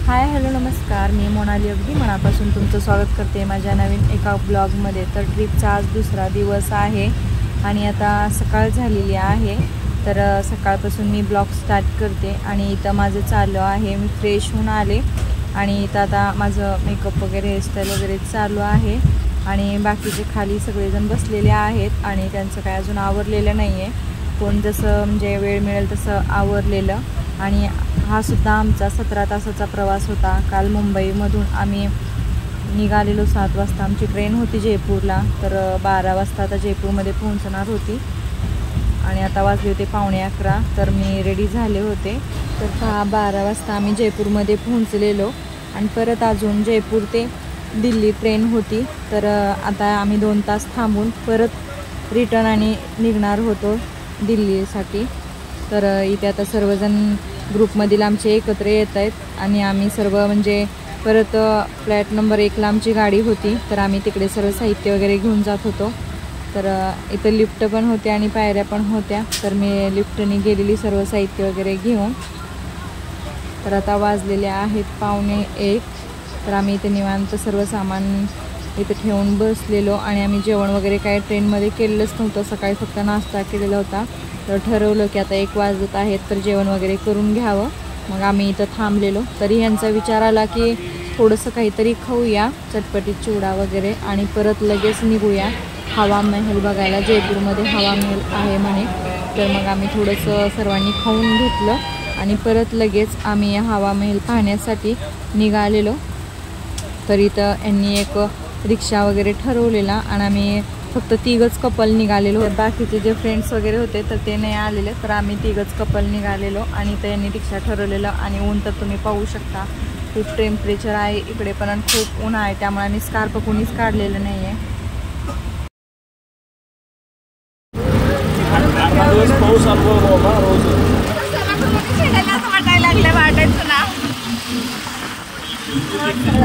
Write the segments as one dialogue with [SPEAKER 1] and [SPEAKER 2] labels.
[SPEAKER 1] Hi hello नमस्कार, मी मोनाली अगदी मनापासून तुमचं स्वागत करते माझ्या नवीन एका ब्लॉगमध्ये। तर ट्रिपचा आज दुसरा दिवस आहे आणि आता सकाळ झालेली आहे। तर सकाळपासून मी ब्लॉग स्टार्ट करते आणि इथं माझं चालू आहे, मी फ्रेश होऊन आले आणि इथं आता माझं मेकअप वगैरे हेअरस्टाईल वगैरे चालू आहे आणि बाकीचे खाली सगळेजण बसलेले आहेत आणि त्यांचं काय अजून आवरलेलं नाही आहे। कोण जसं म्हणजे वेळ मिळेल तसं आवरलेलं। आणि हा सुद्धा आमचा 17 तासाचा प्रवास होता। काल मुंबईमधून आम्ही निघालेलो 7 वाजता, आमची ट्रेन होती जयपूरला। तर 12 वाजता आता जयपूरमध्ये पोहोचणार होती आणि आता वाजले होते 11:15। तर मी रेडी झाले होते। तर 12 वाजता आम्ही जयपूरमध्ये पोहोचलेलो आणि परत अजून जयपूर ते दिल्ली ट्रेन होती। तर आता आम्ही 2 तास थांबून परत रिटर्न आणि निघणार होतो दिल्लीसाठी। तर इथे आता सर्वजण ग्रुपमधील आमचे एकत्र येत आहेत आणि आम्ही सर्व म्हणजे परत फ्लॅट नंबर 1ला आमची गाडी होती। तर आम्ही तिकडे सर्व साहित्य वगैरे घेऊन जात होतो। तर इथं लिफ्ट पण होते आणि पायऱ्या पण होत्या। तर मी लिफ्टने गेलेली सर्व साहित्य वगैरे घेऊन। तर आता वाजलेले आहेत 12:45। तर आम्ही इथे निवांत सर्व सामान इथे ठेवून बसलेलो आणि आम्ही जेवण वगैरे काही ट्रेनमध्ये केलेलंच नव्हतं, सकाळी फक्त नाश्ता केलेला होता। तर ठरवलं की आता 1 वाजत आहेत तर जेवण वगैरे करून घ्यावं। मग आम्ही इथं थांबलेलो। तरी ह्यांचा विचार आला की थोडंसं काहीतरी खाऊया, चटपटीत चिवडा वगैरे, आणि परत लगेच निघूया हवा महल बघायला। जयपूरमध्ये हवा महल आहे म्हणे। तर मग आम्ही थोडंसं सर्वांनी खाऊन घेतलं आणि परत लगेच आम्ही हवा महल पाहण्यासाठी निघालेलो। तर इथं यांनी एक रिक्षा वगैरे ठरवलेला आणि आम्ही फक्त 3च कपल निघालेलो। बाकीचे जे फ्रेंड्स वगैरे होते तर ते नाही आलेले। तर आम्ही 3च कपल निघालेलो आणि त्यांनी रिक्षा ठरवलेलं। आणि ऊन तर तुम्ही पाहू शकता, खूप टेम्परेचर आहे इकडे पण आणि खूप ऊन आहे, त्यामुळे आणि स्कार्फ कोणीच काढलेलं नाही आहे।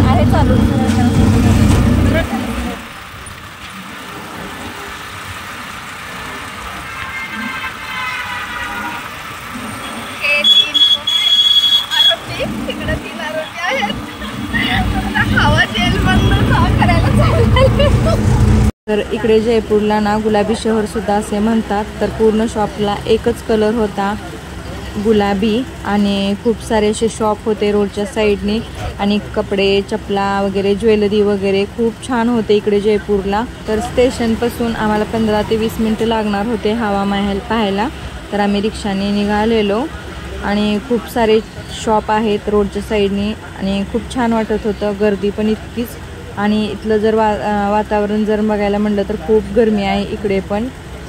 [SPEAKER 1] आहे चालू तर इकडे जयपूरला ना गुलाबी शहर सुद्धा असे म्हणतात। तर पूर्ण शॉपला एकच कलर होता, गुलाबी, आणि खूप सारे असे शॉप होते रोडच्या साईडने आणि कपडे, चपला वगैरे, ज्वेलरी वगैरे खूप छान होते इकडे जयपूरला। तर स्टेशनपासून आम्हाला 15 ते 20 मिनटं लागणार होते हवा महल पाहायला। तर आम्ही रिक्षाने निघालेलो आणि खूप सारे शॉप आहेत रोडच्या साईडने आणि खूप छान वाटत होतं। गर्दी पण इतकीच, आणि इथलं जर वातावरण जर बघायला म्हटलं तर खूप गरमी आहे इकडे पण,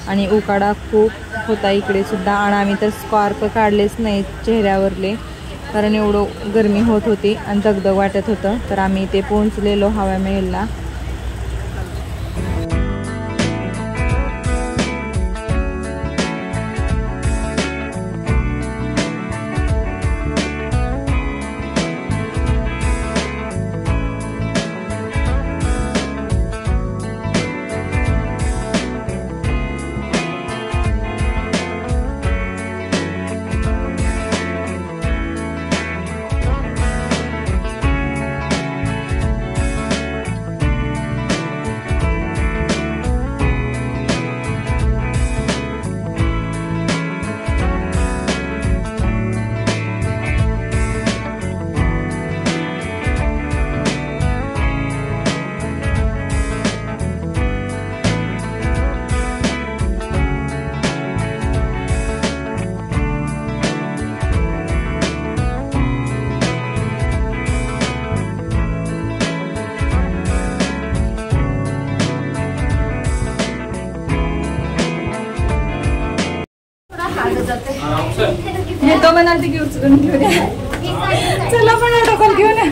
[SPEAKER 1] आणि उकाडा खूप होता इकडे सुद्धा। आणि आम्ही तर स्कार्फ काढलेच नाही चेहऱ्यावरले, कारण एवढं गरमी होत होती आणि दगदग वाटत होतं। तर आम्ही इथे पोहोचलेलो हवा महलला। तो म्हणाल की उचलून घेऊया, चला पण डोकं घेऊन।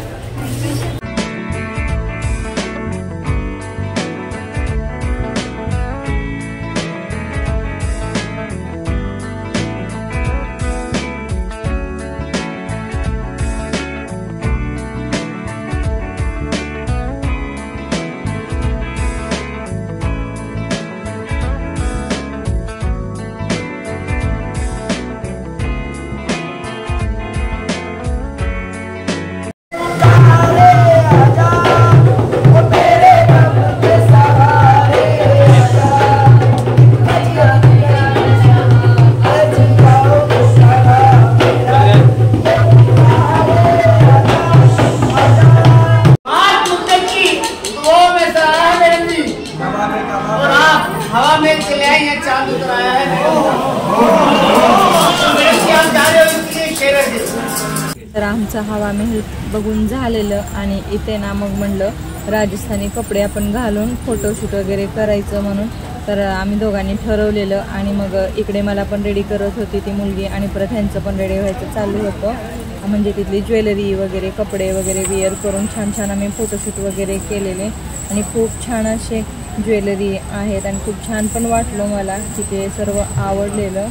[SPEAKER 1] हवा महल बघून झालेलं आणि इथे ना मग म्हणलं राजस्थानी कपडे आपण घालून फोटोशूट वगैरे करायचं म्हणून तर आम्ही दोघांनी ठरवलेलं आणि मग इकडे मला पण रेडी करत होती ती मुलगी आणि परत ह्यांचं पण रेडी व्हायचं चालू होतं म्हणजे तिथली ज्वेलरी वगैरे कपडे वगैरे वेअर करून छान छान आम्ही फोटोशूट वगैरे केलेले आणि खूप छान असे ज्वेलरी आहेत आणि खूप छान पण वाटलं मला की ते सर्व आवडलेलं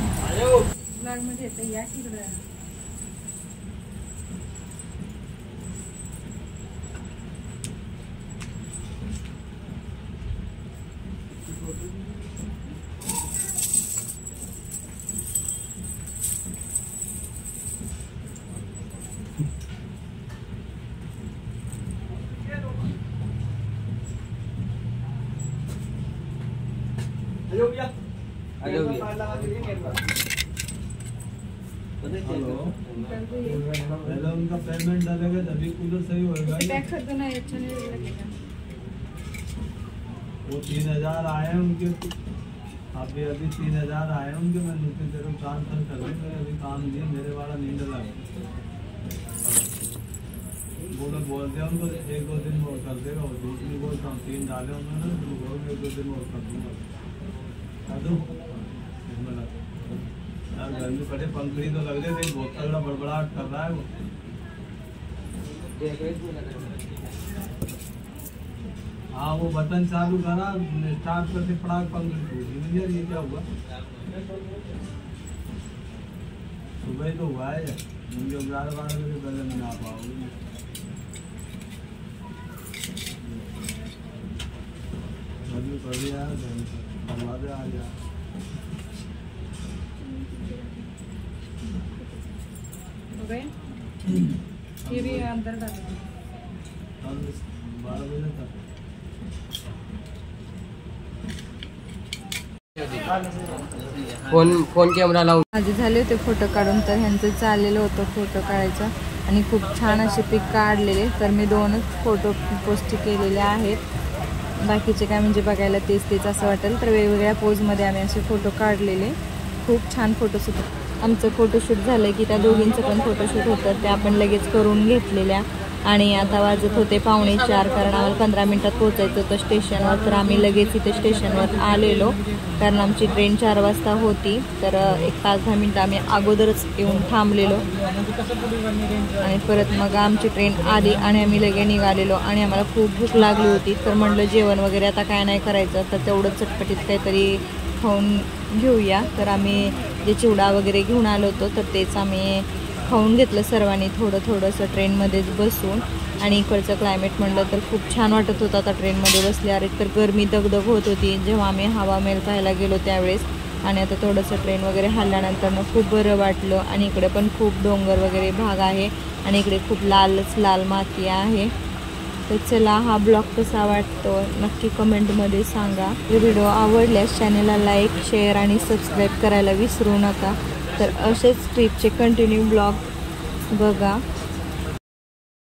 [SPEAKER 1] ब्लॉगमध्ये या तिकडं
[SPEAKER 2] हेलो भैया हेलो हेलो उनका पेमेंट डालेगा तभी कूलर सही होएगा वो 3000 आए हैं उनके अभी 3000 आए हैं उनके मैं नीचे तेरे को ट्रांसफर कर दूँ मेरे अभी काम दिए मेरे वाला नहीं डला वो लोग बोलते हैं उनको 1-2 दिन में कर देगा और दूसरी बोलता हूँ 3 डाले उन्होंने बोल 1-2 दिन में कर दूँगा यार गर्मी पड़े पंखड़ी तो लग रही थी बहुत तगड़ा बड़बड़ाहट कर रहा है वो हाँ वो बटन चालू करा स्टार्ट करके फटाक पंखड़ी टूटी यार ये क्या हुआ सुबह ही तो हुआ है मुझे 11-12 बजे पहले मैं आ पाऊंगी गर्मी पड़ रही है दरवाजे आ गया
[SPEAKER 1] ये भी अंदर डाल
[SPEAKER 2] 12 बजे तक
[SPEAKER 3] फोन कॅमेरा लावून
[SPEAKER 1] माझे झाले होते फोटो काढून तर ह्यांचं चाललेलं होतं फोटो काढायचं आणि खूप छान असे पिक काढलेले तर मी 2च फोटो पोस्ट केलेले आहेत बाकीचे काय म्हणजे बघायला तेच असं वाटेल तर वेगवेगळ्या पोजमध्ये आम्ही असे फोटो काढलेले खूप छान फोटोशूट आमचं फोटोशूट झालं की त्या दोघींचं पण फोटोशूट होतं ते आपण लगेच करून घेतलेल्या आणि आता वाजत होते 3:45 कारण आम्हाला 15 मिनिटात पोहोचायचं होतं स्टेशनवर तर आम्ही लगेच इथे स्टेशनवर आलेलो कारण आमची ट्रेन 4 वाजता होती तर 1-5-10 मिनिटं आम्ही अगोदरच येऊन थांबलेलो आणि परत मग आमची ट्रेन आली आणि आम्ही लगे निघालेलो आणि आम्हाला खूप भूक लागली होती तर म्हटलं जेवण वगैरे आता काय नाही करायचं तर तेवढं चटपटीत काहीतरी खाऊन घेऊया तर आम्ही जे चिवडा वगैरे घेऊन आलो होतो तर तेच आम्ही खाऊन घेतलं सर्वांनी थोडंसं ट्रेनमध्येच बसून आणि इकडचं क्लायमेट म्हणलं तर खूप छान वाटत होतं आता ट्रेनमध्ये बसल्यावर तर गरमी दगदग होत होती जेव्हा आम्ही हवा महल पाहायला गेलो त्यावेळेस आणि आता थोडंसं ट्रेन वगैरे हल्ल्यानंतर मग खूप बरं वाटलं आणि इकडे पण खूप डोंगर वगैरे भाग आहे आणि इकडे खूप लाल माती आहे तर चला हा ब्लॉग कसा वाटतो नक्की कमेंटमध्ये सांगा व्हिडिओ आवडल्यास चॅनलला लाईक शेअर आणि सबस्क्राईब करायला विसरू नका तर असेच ट्रिपचे कंटिन्यू ब्लॉग बघा